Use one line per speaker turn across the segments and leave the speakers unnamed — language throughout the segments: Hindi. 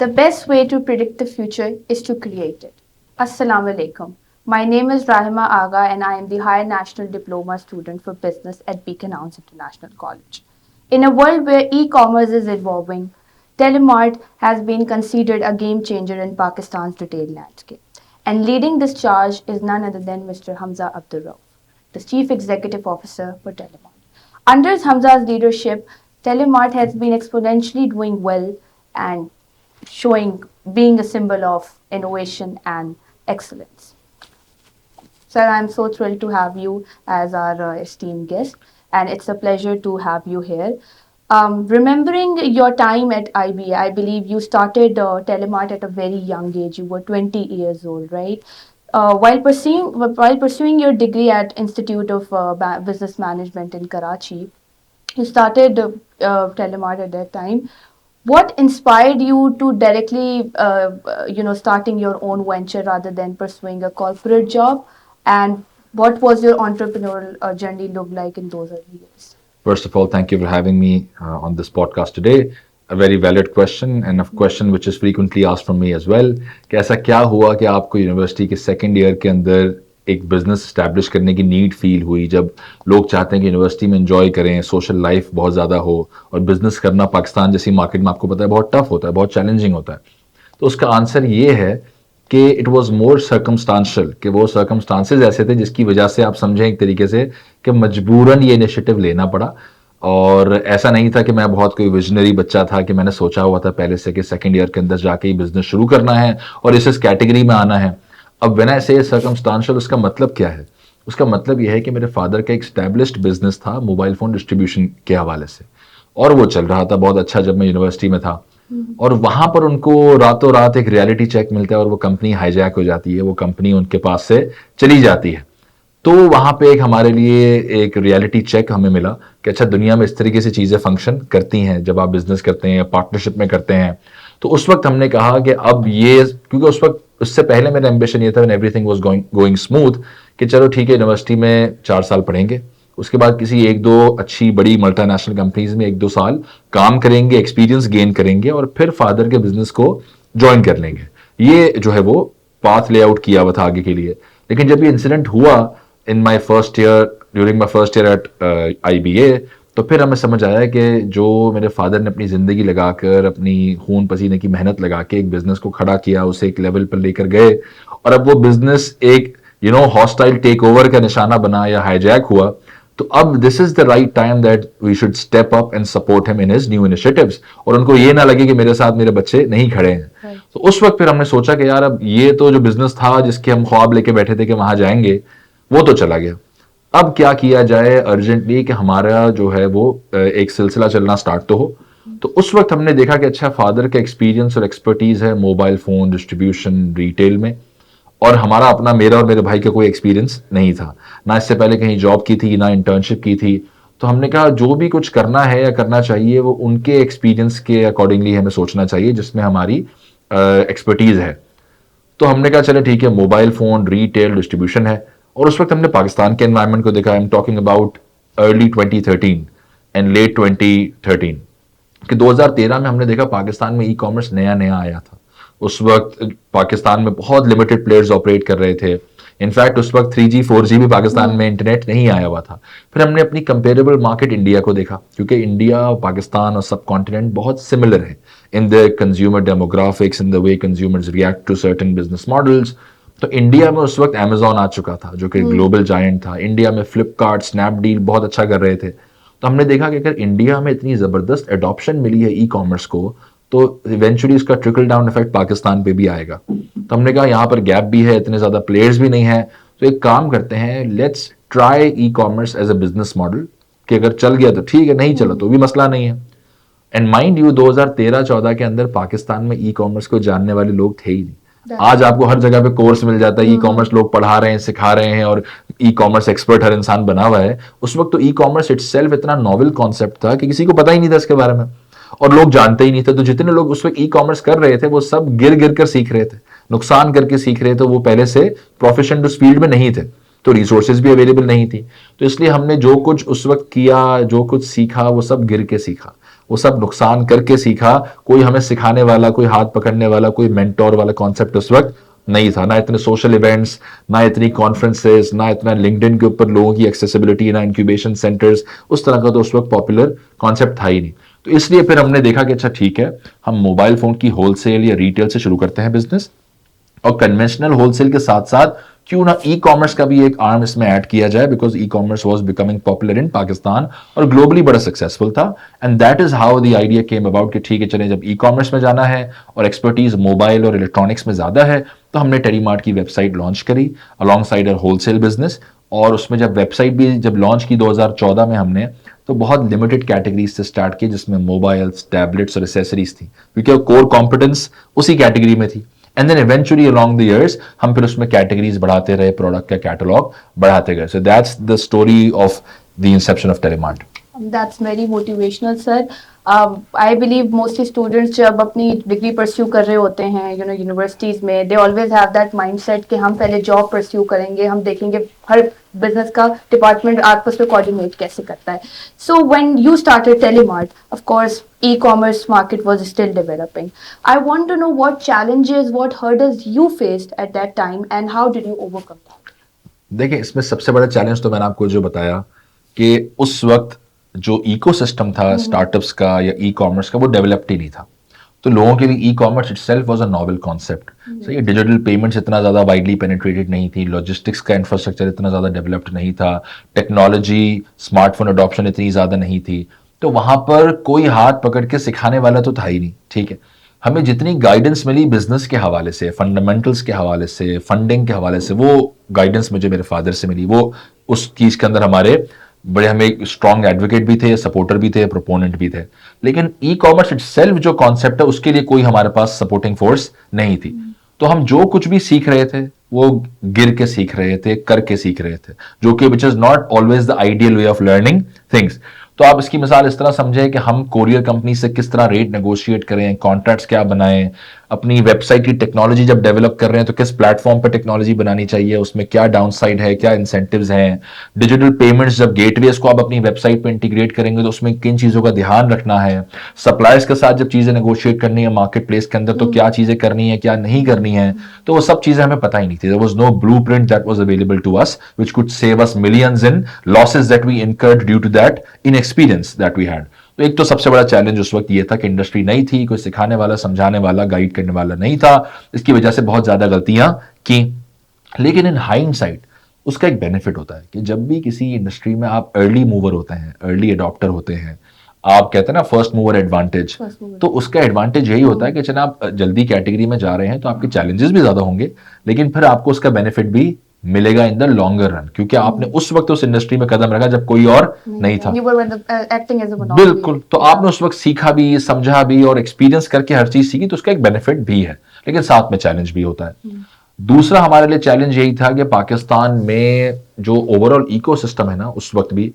The best way to predict the future is to create it. Assalamu alaikum. My name is Rahima Aga and I am the Higher National Diploma student for Business at Beacon House International College. In a world where e-commerce is evolving, Telemart has been considered a game changer in Pakistan's retail landscape. And leading this charge is none other than Mr. Hamza Abdur Rauf, the Chief Executive Officer for Telemart. Under Hamza's leadership, Telemart has been exponentially doing well and showing being a symbol of innovation and excellence. Sir, I'm so thrilled to have you as our esteemed guest, and it's a pleasure to have you here. Remembering your time at IBA, I believe you started Telemart at a very young age. You were 20 years old, right? While pursuing your degree at Institute of Business Management in Karachi, you started Telemart at that time. What inspired you to directly, starting your own venture rather than pursuing a corporate job? And what was your entrepreneurial journey look like in those early years?
First of all, thank you for having me on this podcast today. A very valid question and a question which is frequently asked from me as well. कि ऐसा क्या हुआ कि आपको यूनिवर्सिटी के सेकेंड ईयर के अंदर एक बिजनेस स्टैब्लिश करने की नीड फील हुई, जब लोग चाहते हैं कि यूनिवर्सिटी में एंजॉय करें, सोशल लाइफ बहुत ज़्यादा हो, और बिजनेस करना पाकिस्तान जैसी मार्केट में आपको पता है बहुत टफ होता है, बहुत चैलेंजिंग होता है. तो उसका आंसर ये है कि इट वॉज मोर सर्कमस्टांशियल, कि वो सर्कमस्टांसेस ऐसे थे जिसकी वजह से आप समझें एक तरीके से कि मजबूरन ये इनिशिएटिव लेना पड़ा. और ऐसा नहीं था कि मैं बहुत कोई विजनरी बच्चा था कि मैंने सोचा हुआ था पहले से कि सेकंड ईयर के अंदर जाके ही बिजनेस शुरू करना है और इस कैटेगरी में आना है. अब व्हेन आई से सर्कमस्टांशियल, उसका मतलब क्या है? उसका मतलब यह है कि मेरे फादर का एक स्टैब्लिश्ड बिजनेस था मोबाइल फोन डिस्ट्रीब्यूशन के हवाले से, और वो चल रहा था बहुत अच्छा जब मैं यूनिवर्सिटी में था. और वहां पर उनको रातों रात एक रियलिटी चेक मिलता है और वो कंपनी हाईजैक हो जाती है, वो कंपनी उनके पास से चली जाती है. तो वहां पे एक हमारे लिए एक रियलिटी चेक हमें मिला कि अच्छा, दुनिया में इस तरीके से चीजें फंक्शन करती हैं जब आप बिजनेस करते हैं या पार्टनरशिप में करते हैं. तो उस वक्त हमने कहा कि अब ये, क्योंकि उस वक्त उससे पहले मेरा एम्बिशन ये था, एवरीथिंग वाज गोइंग स्मूथ, कि चलो ठीक है यूनिवर्सिटी में 4 साल पढ़ेंगे, उसके बाद किसी एक दो अच्छी बड़ी मल्टीनेशनल कंपनीज में 1-2 साल काम करेंगे, एक्सपीरियंस गेन करेंगे और फिर फादर के बिजनेस को ज्वाइन कर लेंगे. ये जो है वो पाथ लेआउट किया हुआ था आगे के लिए. लेकिन जब ये इंसिडेंट हुआ during my first year at IBA, तो फिर हमें समझ आया कि जो मेरे फादर ने अपनी ज़िंदगी लगाकर, अपनी खून पसीने की मेहनत लगा के एक बिज़नेस को खड़ा किया, उसे एक लेवल पर लेकर गए, और अब वो बिज़नेस एक हॉस्टाइल टेक ओवर का निशाना बना या हाईजैक हुआ, तो अब this is the right time that we should step up and support him in his new initiatives, और उनको ये ना लगे कि मेरे साथ मेरे बच्चे नहीं खड़े हैं. तो उस वक्त फिर हमने सोचा कि यार, अब ये तो जो बिज़नेस था जिसके हम ख्वाब लेके बैठे थे कि वहां जाएंगे, वो तो चला गया. अब क्या किया जाए अर्जेंटली कि हमारा जो है वो एक सिलसिला चलना स्टार्ट तो हो. तो उस वक्त हमने देखा कि अच्छा, फादर का एक्सपीरियंस और एक्सपर्टीज है मोबाइल फोन डिस्ट्रीब्यूशन रिटेल में, और हमारा अपना, मेरा और मेरे भाई का कोई एक्सपीरियंस नहीं था, ना इससे पहले कहीं जॉब की थी, ना इंटर्नशिप की थी. तो हमने कहा जो भी कुछ करना है या करना चाहिए वो उनके एक्सपीरियंस के अकॉर्डिंगली हमें सोचना चाहिए जिसमें हमारी एक्सपर्टीज है. तो हमने कहा चले ठीक है, मोबाइल फोन रिटेल डिस्ट्रीब्यूशन है. और उस वक्त हमने पाकिस्तान के एनवायरनमेंट को देखा. I am talking about early 2013 and let 2013, कि 2013 में हमने देखा पाकिस्तान में ई-कॉमर्स नया नया आया था. उस वक्त पाकिस्तान में बहुत लिमिटेड प्लेयर्स ऑपरेट कर रहे थे. इनफैक्ट उस वक्त 3G 4G भी पाकिस्तान में इंटरनेट नहीं आया हुआ था. फिर हमने अपनी कंपेरेबल मार्केट इंडिया को देखा, क्योंकि इंडिया, पाकिस्तान और सब कॉन्टिनेंट बहुत सिमिलर है in the consumer demographics, in the way consumers react to certain business models. तो इंडिया में उस वक्त अमेजोन आ चुका था जो कि ग्लोबल जायंट था. इंडिया में फ्लिपकार्ट, स्नैपडील बहुत अच्छा कर रहे थे. तो हमने देखा कि अगर इंडिया में इतनी जबरदस्त एडॉप्शन मिली है ई कॉमर्स को, तो इवेंचुअली इसका ट्रिकल डाउन इफेक्ट पाकिस्तान पे भी आएगा. तो हमने कहा यहाँ पर गैप भी है, इतने ज्यादा प्लेयर्स भी नहीं है, तो एक काम करते हैं, let's try e commerce as a business model, कि अगर चल गया तो ठीक है, नहीं चला तो भी मसला नहीं है. एंड माइंड यू 2013-14 के अंदर पाकिस्तान में ई कॉमर्स को जानने वाले लोग थे ही नहीं. आज आपको हर जगह पे कोर्स मिल जाता है, ई कॉमर्स लोग पढ़ा रहे हैं, सिखा रहे हैं, और ई कॉमर्स एक्सपर्ट हर इंसान बना हुआ है. उस वक्त तो ई कॉमर्स इटसेल्फ इतना नॉवेल कॉन्सेप्ट था कि किसी को पता ही नहीं था इसके बारे में, और लोग जानते ही नहीं थे. तो जितने लोग उस वक्त ई कॉमर्स कर रहे थे वो सब गिर गिर कर सीख रहे थे, नुकसान करके सीख रहे थे, वो पहले से प्रोफेशनल उस फील्ड में नहीं थे. तो रिसोर्सेज भी अवेलेबल नहीं थी। तो इसलिए हमने जो कुछ उस वक्त किया, जो कुछ सीखा, वो सब गिर के सीखा, वो सब नुकसान करके सीखा। कोई हमें सिखाने वाला, कोई हाथ पकड़ने वाला, कोई मेंटोर वाला कॉन्सेप्ट उस वक्त नहीं था। ना इतने सोशल इवेंट्स, ना इतनी कॉन्फ्रेंसेस, ना इतना लिंक्डइन के ऊपर लोगों की एक्सेसिबिलिटी, ना इंक्यूबेशन सेंटर्स, उस तरह का तो उस वक्त पॉपुलर कॉन्सेप्ट था ही नहीं। तो इसलिए फिर हमने देखा कि अच्छा ठीक है, हम मोबाइल फोन की होलसेल या रिटेल से शुरू करते हैं बिजनेस, और कन्वेंशनल होलसेल के साथ साथ क्यों ना ई कॉमर्स का भी एक आर्म इसमें ऐड किया जाए, because e commerce was becoming popular in Pakistan और ग्लोबली बड़ा सक्सेसफुल था। And that is how the idea came about कि ठीक है चले, जब ई कॉमर्स में जाना है और एक्सपर्टीज मोबाइल और इलेक्ट्रॉनिक्स में ज्यादा है, तो हमने टेलीमार्ट की वेबसाइट लॉन्च करी alongside our wholesale business. और उसमें जब वेबसाइट भी जब लॉन्च की 2014 में हमने, तो बहुत लिमिटेड कैटेगरीज से स्टार्ट की, जिसमें मोबाइल्स, टैबलेट्स और एसेसरीज थी, क्योंकि कोर कॉम्पिटेंस उसी कैटेगरी में थी। And then eventually along the years हम फिर उसमें कैटेगरीज बढ़ाते रहे, प्रोडक्ट का कैटलॉग बढ़ाते गए। So that's the story of the inception of Telemart.
That's very motivational, sir. I believe mostly students जब अपनी डिग्री परस्यू कर रहे होते हैं यूनिवर्सिटीज में, they always have that mindset कि हम पहले जॉब परस्यू करेंगे, हम देखेंगे हर बिजनेस का डिपार्टमेंट आपस में कोऑर्डिनेट कैसे करता है. So when you started Telemart, of course e-commerce market was still developing. I want to know what challenges, what hurdles you faced at that time and how did you overcome that?
देखिए, इसमें सबसे बड़ा चैलेंज तो मैंने आपको जो बताया कि उस वक्त जो इकोसिस्टम था स्टार्टअप्स का या ई कॉमर्स का, वो डेवलप्ड ही नहीं था। तो लोगों के लिए e commerce itself was a novel concept. So ये डिजिटल पेमेंट्स इतना ज़्यादा वाइडली पेनिट्रेटेड नहीं थी, लॉजिस्टिक्स का इंफ्रास्ट्रक्चर इतना ज़्यादा डेवलप्ड नहीं था, टेक्नोलॉजी, स्मार्टफोन अडॉप्शन इतनी ज़्यादा नहीं थी। तो वहां पर कोई हाथ पकड़ के सिखाने वाला तो था ही नहीं। ठीक है, हमें जितनी गाइडेंस मिली बिजनेस के हवाले से, फंडामेंटल्स के हवाले से, फंडिंग के हवाले से, वो गाइडेंस मुझे मेरे फादर से मिली। वो उस चीज़ के अंदर हमारे बड़े, हमें एक स्ट्रॉन्ग एडवोकेट भी थे, सपोर्टर भी थे, प्रोपोनेंट भी थे। लेकिन ई कॉमर्स इटसेल्फ जो कॉन्सेप्ट है, उसके लिए कोई हमारे पास सपोर्टिंग फोर्स नहीं थी। तो हम जो कुछ भी सीख रहे थे, वो गिर के सीख रहे थे, करके सीख रहे थे, जो कि which is not always the ideal way of learning things. तो आप इसकी मिसाल इस तरह समझें कि हम कोरियर कंपनी से किस तरह रेट नेगोशिएट करें, कॉन्ट्रैक्ट्स क्या बनाएं, अपनी वेबसाइट की टेक्नोलॉजी जब डेवलप कर रहे हैं तो किस प्लेटफॉर्म पर टेक्नोलॉजी बनानी चाहिए, उसमें क्या डाउन साइड है, क्या इंसेंटिव्स हैं, डिजिटल पेमेंट्स जब गेटवेज को आप अपनी वेबसाइट पर इंटीग्रेट करेंगे तो उसमें किन चीज़ों का ध्यान रखना है, सप्लायर्स के साथ जब चीज़ें नेगोशिएट करनी है मार्केट प्लेस के अंदर, तो क्या चीज़ें करनी है, क्या नहीं करनी है। तो वो सब चीज़ें हमें पता ही नहीं थी। There was no blueprint that was available to us which could save us millions in losses that we incurred due to that inexperience that we had. तो एक तो सबसे बड़ा चैलेंज उस वक्त ये था कि इंडस्ट्री नहीं थी, कोई सिखाने वाला, समझाने वाला, गाइड करने वाला नहीं था। इसकी वजह से बहुत ज्यादा गलतियां की। लेकिन इन हाइंडसाइट उसका एक बेनिफिट होता है कि जब भी किसी इंडस्ट्री में आप अर्ली मूवर होते हैं, अर्ली अडॉप्टर होते हैं, आप कहते हैं ना फर्स्ट मूवर एडवांटेज, तो उसका एडवांटेज यही होता है कि चलो आप जल्दी कैटेगरी में जा रहे हैं तो आपके चैलेंजेस भी ज्यादा होंगे, लेकिन फिर आपको उसका बेनिफिट भी मिलेगा इन द लॉन्गर रन, क्योंकि आपने उस वक्त उस इंडस्ट्री में कदम रखा जब कोई और नहीं था।
You were acting as a monopoly.
बिल्कुल, तो आपने उस वक्त सीखा भी, समझा भी और एक्सपीरियंस करके हर चीज सीखी, तो उसका एक बेनिफिट भी है, लेकिन साथ में चैलेंज भी होता है। दूसरा हमारे लिए चैलेंज यही था कि पाकिस्तान में जो ओवरऑल इकोसिस्टम है ना, उस वक्त भी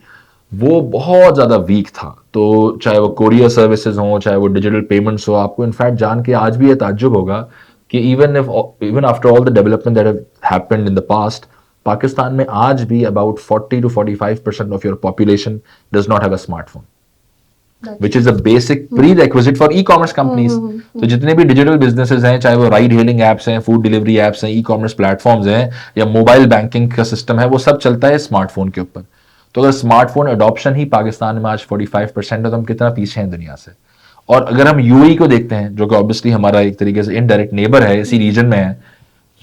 वो बहुत ज्यादा वीक था। तो चाहे वो कोरियर सर्विसेज हो, चाहे वो डिजिटल पेमेंट्स हो, आपको इनफैक्ट जान के आज भी ये ताज्जुब होगा कि even after all the development that have happened in the past, Pakistan में आज भी about 40 to 45% of your population does not have a smartphone, which is a basic pre requisite for e commerce companies. तो जितने भी डिजिटल बिजनेसेस हैं, चाहे वो राइड हेलिंग एप्स हैं, फूड डिलीवरी एप्स हैं, ई कॉमर्स प्लेटफॉर्म्स हैं, या मोबाइल बैंकिंग का सिस्टम है, वो सब चलता है स्मार्टफोन के ऊपर। तो अगर स्मार्टफोन अडॉप्शन ही पाकिस्तान में आज 45% है, तो हम कितना पीछे हैं दुनिया से। और अगर हम यूएई को देखते हैं, जो कि ऑब्वियसली हमारा एक तरीके से इनडायरेक्ट नेबर है, इसी रीजन में है,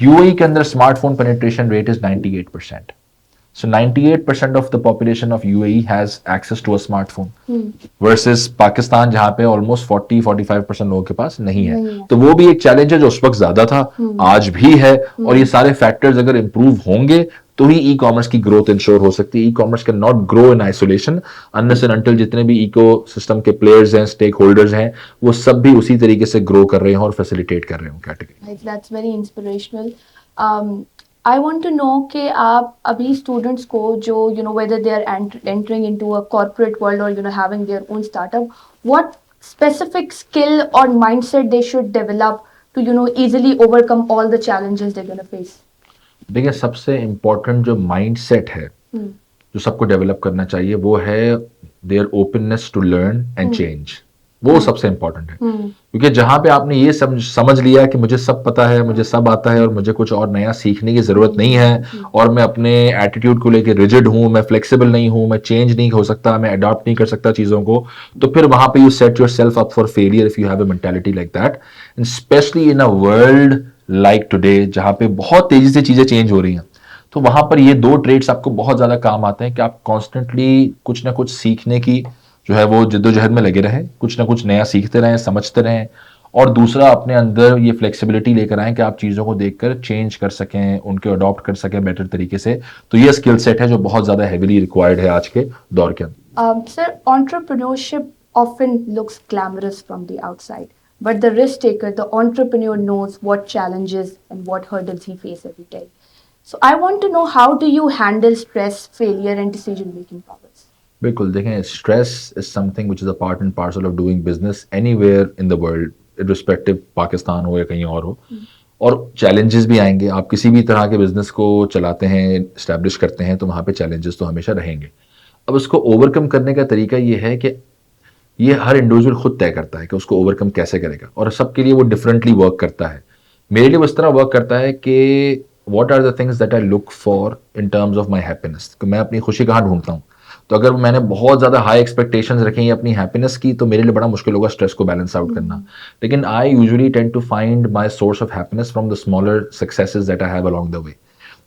यूएई के अंदर smartphone penetration rate is 98%. So 98% of the population of UAE has access to a smartphone versus Pakistan जहां पे ऑलमोस्ट 40-45% लोगों के पास नहीं है। तो वो भी एक चैलेंज है जो उस वक्त ज्यादा था, आज भी है। और ये सारे फैक्टर्स अगर इंप्रूव होंगे तो ही ई कॉमर्स की ग्रोथ इंश्योर हो सकती है। E commerce can not grow in isolation unless and until जितने भी इको सिस्टम के प्लेयर्स हैं, स्टेक होल्डर्स हैं, वो सब भी उसी तरीके से ग्रो कर रहे हैं और फैसिलिटेट कर रहे हो category.
That's very inspirational. I want to know कि आप अभी स्टूडेंट्स को जो whether they are entering into a corporate world or having their own startup, what specific skill or mindset they should develop to easily overcome all the challenges they're going to face?
देखिए सबसे इम्पोर्टेंट जो माइंड सेट है जो सबको डेवलप करना चाहिए वो है their openness to learn and change. वो सबसे इम्पोर्टेंट है, क्योंकि जहां पे आपने ये समझ लिया कि मुझे सब पता है, मुझे सब आता है और मुझे कुछ और नया सीखने की जरूरत नहीं है, और मैं अपने एटीट्यूड को लेकर रिजिड हूं, मैं फ्लेक्सिबल नहीं हूं, मैं चेंज नहीं हो सकता, मैं अडॉप्ट नहीं कर सकता चीजों को, तो फिर वहां पे you set your self up for failure if you have a mentality like that. And specially in a world like today जहां पे बहुत तेजी से चीजें चेंज हो रही हैं, तो वहां पर ये दो ट्रेड्स आपको बहुत ज्यादा काम आते हैं कि आप कॉन्स्टेंटली कुछ ना कुछ सीखने की जो है वो जिद्दोजहद में लगे रहें, कुछ ना कुछ नया सीखते रहें, समझते रहें, और दूसरा अपने अंदर ये फ्लेक्सिबिलिटी लेकर आए कि आप चीज़ों को देखकर चेंज कर सकें, उनको अडॉप्ट कर सकें बेटर तरीके से। तो ये स्किल सेट है जो बहुत ज़्यादा हैविली रिक्वायर्ड है आज के दौर के अंदर।
Sir, entrepreneurship often looks glamorous from the outside, but the risk taker, the entrepreneur, knows what challenges and what hurdles he faces every day. So, I want to know, how do you handle stress, failure, and decision making powers?
बिल्कुल देखें, stress is something which is a part and parcel of doing business anywhere in the world, irrespective Pakistan हो या कहीं और हो। और चैलेंजेस भी आएंगे, आप किसी भी तरह के बिजनेस को चलाते हैं, इस्टेब्लिश करते हैं, तो वहाँ पे चैलेंजेस तो हमेशा रहेंगे। अब उसको ओवरकम करने का तरीका ये है कि ये हर इंडिविजुअल खुद तय करता है कि उसको ओवरकम कैसे करेगा, और सबके लिए वो डिफरेंटली वर्क करता है। मेरे लिए वो इस तरह वर्क करता है कि what are the things that I look for in terms of my happiness, कि मैं अपनी खुशी कहाँ ढूंढता हूँ। तो अगर मैंने बहुत ज़्यादा हाई एक्सपेक्टेशंस रखी हैं अपनी हैप्पीनेस की, तो मेरे लिए बड़ा मुश्किल होगा स्ट्रेस को बैलेंस आउट करना। लेकिन I usually tend to find my source of happiness from the smaller successes that I have along the way.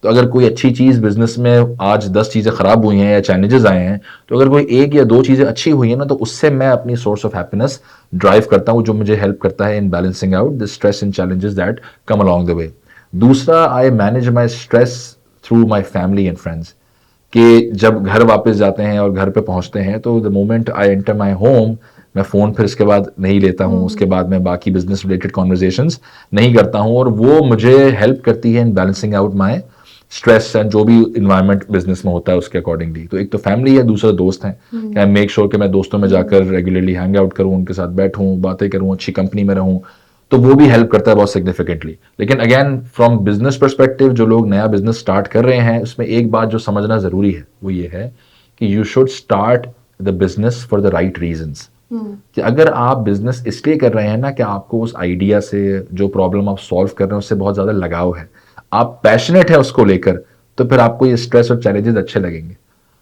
तो अगर कोई अच्छी चीज़ बिजनेस में आज 10 चीज़ें खराब हुई हैं या चैलेंजेस आए हैं, तो अगर कोई एक या दो चीज़ें अच्छी हुई हैं ना, तो उससे मैं अपनी सोर्स ऑफ हैप्पीनेस ड्राइव करता हूँ, जो मुझे हेल्प करता है in balancing out the stress and challenges that come along the way. दूसरा, I manage my stress through my family and friends, कि जब घर वापस जाते हैं और घर पे पहुंचते हैं, तो the moment I enter my home, मैं फ़ोन फिर इसके बाद नहीं लेता हूँ, उसके बाद मैं बाकी बिजनेस रिलेटेड कॉन्वर्जेशंस नहीं करता हूँ, और वो मुझे हेल्प करती है in balancing out my stress and जो भी इन्वायरमेंट बिजनेस में होता है उसके अकॉर्डिंगली। तो एक तो फैमिली है, दूसरा दोस्त हैं, कि आई मेक श्योर कि मैं दोस्तों में जाकर रेगुलरली हैंग आउट करूँ, उनके साथ बैठूँ, बातें करूँ, अच्छी कंपनी में रहूँ, तो वो भी हेल्प करता है बहुत सिग्निफिकेंटली। लेकिन अगेन फ्रॉम बिजनेस परस्पेक्टिव, जो लोग नया बिजनेस स्टार्ट कर रहे हैं, उसमें एक बात जो समझना जरूरी है वो ये है कि you should start the business for the right reasons. कि अगर आप बिजनेस इसलिए कर रहे हैं ना कि आपको उस आइडिया से, जो प्रॉब्लम आप सॉल्व कर रहे हैं उससे बहुत ज्यादा लगाव है, आप पैशनेट है उसको लेकर, तो फिर आपको ये स्ट्रेस और चैलेंजेस अच्छे लगेंगे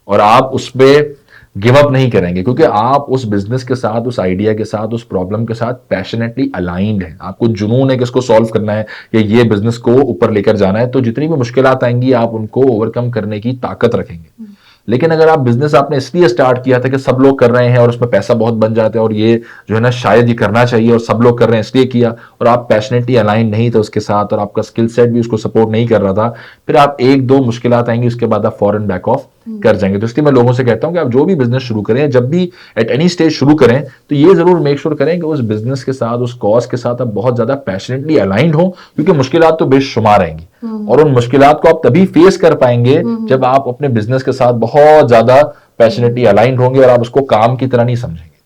और आप उस पर गिव अप नहीं करेंगे, क्योंकि आप उस बिजनेस के साथ, उस आइडिया के साथ, उस प्रॉब्लम के साथ पैशनेटली अलाइंड है। आपको जुनून है कि इसको सॉल्व करना है या ये बिजनेस को ऊपर लेकर जाना है, तो जितनी भी मुश्किलात आएंगी आप उनको ओवरकम करने की ताकत रखेंगे। लेकिन अगर आप बिजनेस आपने इसलिए स्टार्ट किया था कि सब लोग कर रहे हैं और उसमें पैसा बहुत बन जाता है और ये जो है ना शायद ये करना चाहिए और सब लोग कर रहे हैं इसलिए किया, और आप पैशनेटली अलाइन नहीं थे उसके साथ और आपका स्किल सेट भी उसको सपोर्ट नहीं कर रहा था, फिर आप एक दो मुश्किलात आएंगी, उसके बाद आप फॉरन बैक ऑफ कर जाएंगे। तो इसलिए मैं लोगों से कहता हूं कि आप जो भी बिजनेस शुरू करें, जब भी एट एनी स्टेज शुरू करें, तो ये जरूर मेक श्योर करें कि उस बिजनेस के साथ, उस कॉज के साथ आप बहुत ज्यादा पैशनेटली अलाइंड हो, क्योंकि मुश्किलात तो बेशुमार आएंगी और उन मुश्किलात को आप तभी फेस कर पाएंगे जब आप अपने बिजनेस के साथ बहुत ज्यादा पैशनेटली अलाइंड होंगे और आप उसको काम की तरह नहीं समझेंगे।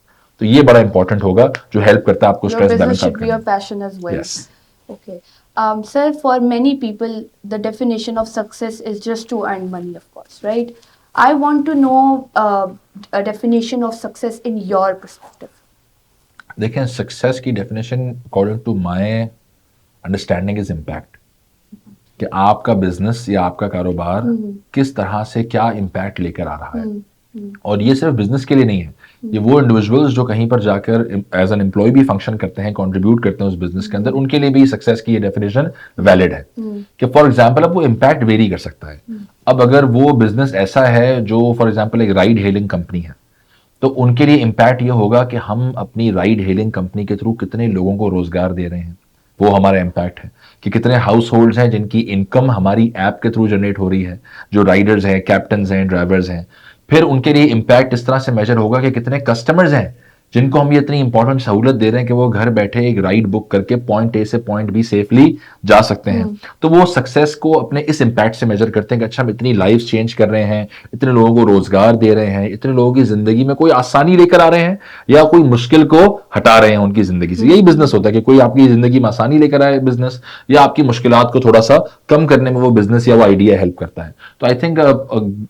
तो ये बड़ा इंपॉर्टेंट होगा, जो हेल्प करता है आपको स्ट्रेस बैलेंस आउट करने में।
Your passion as well.
Yes.
Okay. Sir, for many people, the definition of success is just to earn money, of course, right? I want to know a definition of success in your perspective.
देखें, सक्सेस की definition according to my understanding is impact, कि आपका बिजनेस या आपका कारोबार किस तरह से क्या इम्पैक्ट लेकर आ रहा है। और ये सिर्फ बिजनेस के लिए नहीं है, ये वो इंडिविजुअल्स जो कहीं पर जाकर एज एन एम्प्लॉय भी फंक्शन करते हैं, कंट्रीब्यूट करते हैं उस बिजनेस के अंदर, उनके लिए भी सक्सेस की ये डेफिनेशन वैलिड है। कि फॉर एग्जांपल अब वो इम्पैक्ट वेरी कर सकता है। अब अगर वो बिजनेस ऐसा है जो फॉर एग्जांपल एक राइड हेलिंग कंपनी है, तो उनके लिए इम्पैक्ट ये होगा कि हम अपनी राइड हेलिंग कंपनी के थ्रू कितने लोगों को रोजगार दे रहे हैं, वो हमारा इम्पैक्ट है। कि कितने हाउस होल्ड्स हैं जिनकी इनकम हमारी ऐप के थ्रू जनरेट हो रही है, जो राइडर्स हैं, कैप्टन्स हैं, ड्राइवर्स हैं। फिर उनके लिए इम्पैक्ट इस तरह से मेजर होगा कि कितने कस्टमर्स हैं जिनको हम ये इतनी इंपॉर्टेंट सहूलत दे रहे हैं कि वो घर बैठे एक राइड बुक करके पॉइंट ए से पॉइंट बी सेफली जा सकते हैं, तो वो सक्सेस को अपने इस इम्पैक्ट से मेजर करते हैं कि अच्छा हम इतनी लाइफ चेंज कर रहे हैं, इतने लोगों को रोजगार दे रहे हैं, इतने लोगों की जिंदगी में कोई आसानी लेकर आ रहे हैं या कोई मुश्किल को हटा रहे हैं उनकी जिंदगी से। यही बिजनेस होता है कि कोई आपकी जिंदगी में आसानी लेकर आए बिजनेस, या आपकी मुश्किलात को थोड़ा सा कम करने में वो बिजनेस या वो आइडिया हेल्प करता है। तो I think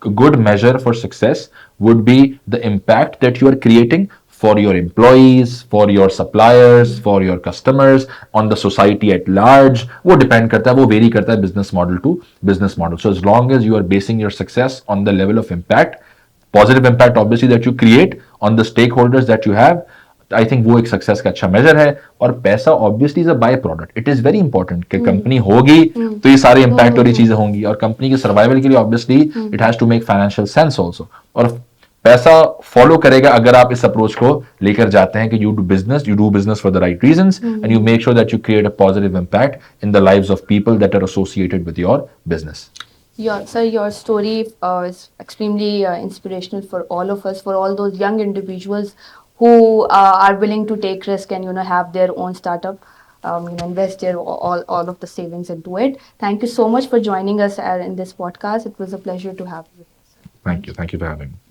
good measure for success would be the impact that you are creating for your employees, for your suppliers, for your customers, on the society at large. वो depend करता है, वो vary करता है business model to business model. So as long as you are basing your success on the level of impact, positive impact obviously that you create on the stakeholders that you have, I think वो एक सक्सेस का अच्छा मेजर है। और पैसा obviously is a by product, it is very important कि कंपनी होगी तो ये सारे इंपैक्ट वाली चीजें होंगी, और कंपनी के सर्वाइवल के लिए obviously it has to make financial sense also, और पैसा फॉलो करेगा अगर आप इस अप्रोच को लेकर जाते हैं कि you do business for the right reasons and you make sure that you create a positive impact in the lives of people that are associated with your business.
Your story is extremely inspirational for all of us, for all those young individuals who are willing to take risk and have their own startup, invest their all of the savings into it. Thank you so much for joining us in this podcast. It was a pleasure to have you.
Thank you for having me.